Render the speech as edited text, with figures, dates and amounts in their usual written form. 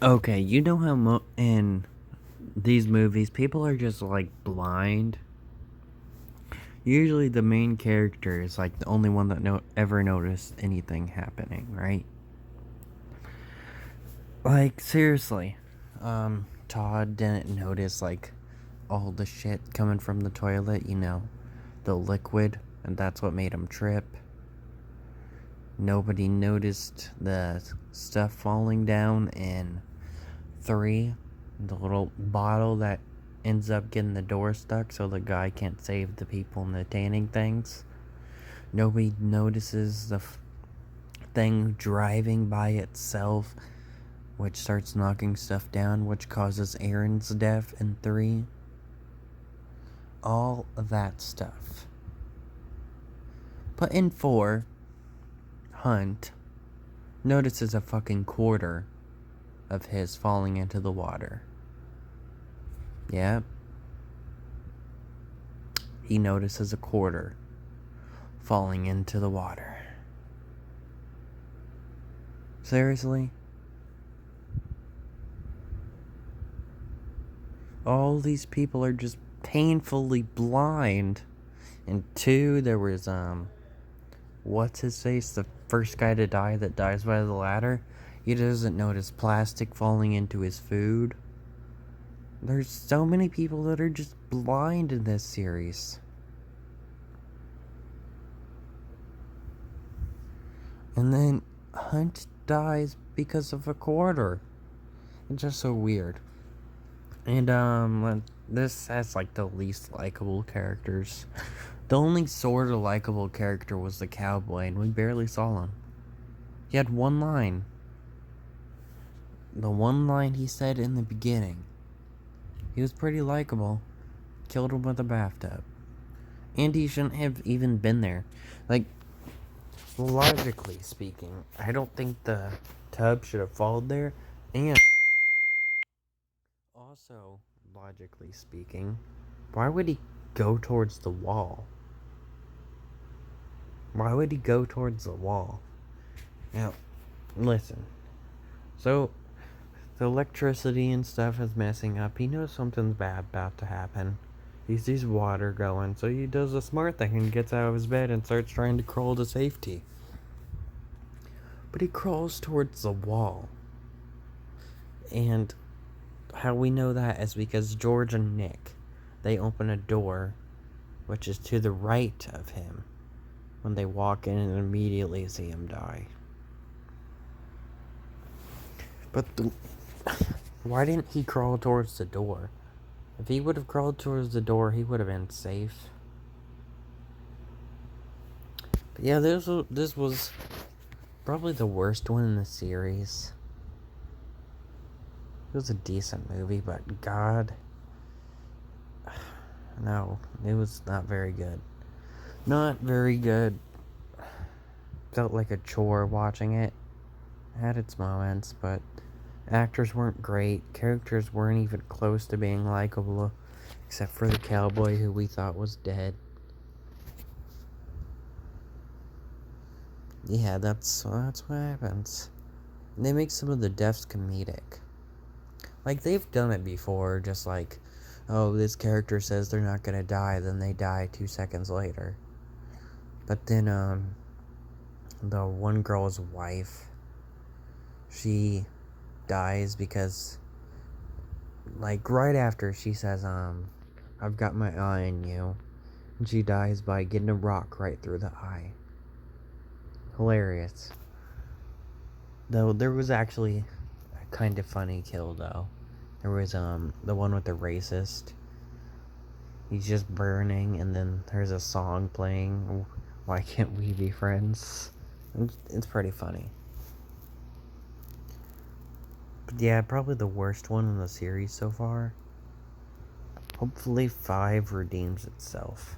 Okay, you know how in these movies people are just like blind. Usually the main character is like the only one that ever noticed anything happening, right? Like seriously, Todd didn't notice like all the shit coming from the toilet. The liquid, and that's what made him trip. Nobody noticed the stuff falling down in 3, the little bottle that ends up getting the door stuck so the guy can't save the people in the tanning things. Nobody notices the thing driving by itself, which starts knocking stuff down, which causes Aaron's death in 3. All of that stuff. But in 4, Hunt notices a fucking quarter of his falling into the water. Yep. He notices a quarter falling into the water. Seriously? All these people are just painfully blind. And 2, there was, what's his face? The first guy to die that dies by the ladder. He doesn't notice plastic falling into his food. There's so many people that are just blind in this series. And then Hunt dies because of a quarter. It's just so weird. And this has like the least likable characters. The only sort of likable character was the cowboy, and we barely saw him. He had one line. The one line he said in the beginning. He was pretty likable. Killed him with a bathtub. And he shouldn't have even been there. Like, logically speaking, I don't think the tub should have fallen there. And also, logically speaking, why would he go towards the wall? Why would he go towards the wall? Now, listen. So, the electricity and stuff is messing up. He knows something's bad about to happen. He sees water going, so he does a smart thing and gets out of his bed and starts trying to crawl to safety. But he crawls towards the wall. And how we know that is because George and Nick, they open a door which is to the right of him when they walk in and immediately see him die. But why didn't he crawl towards the door? If he would have crawled towards the door, he would have been safe. But yeah, this was probably the worst one in the series. It was a decent movie, but God, no, it was not very good. Not very good. Felt like a chore watching it. Had its moments, but actors weren't great. Characters weren't even close to being likable, except for the cowboy who we thought was dead. Yeah, that's what happens. They make some of the deaths comedic. Like, they've done it before, just like, oh, this character says they're not gonna die, then they die 2 seconds later. But then, the one girl's wife, she dies because, like, right after she says, I've got my eye on you, and she dies by getting a rock right through the eye. Hilarious. Though, there was actually a kind of funny kill, though. There was, the one with the racist. He's just burning, and then there's a song playing, Why Can't We Be Friends? It's pretty funny. But yeah, probably the worst one in the series so far. Hopefully 5 redeems itself.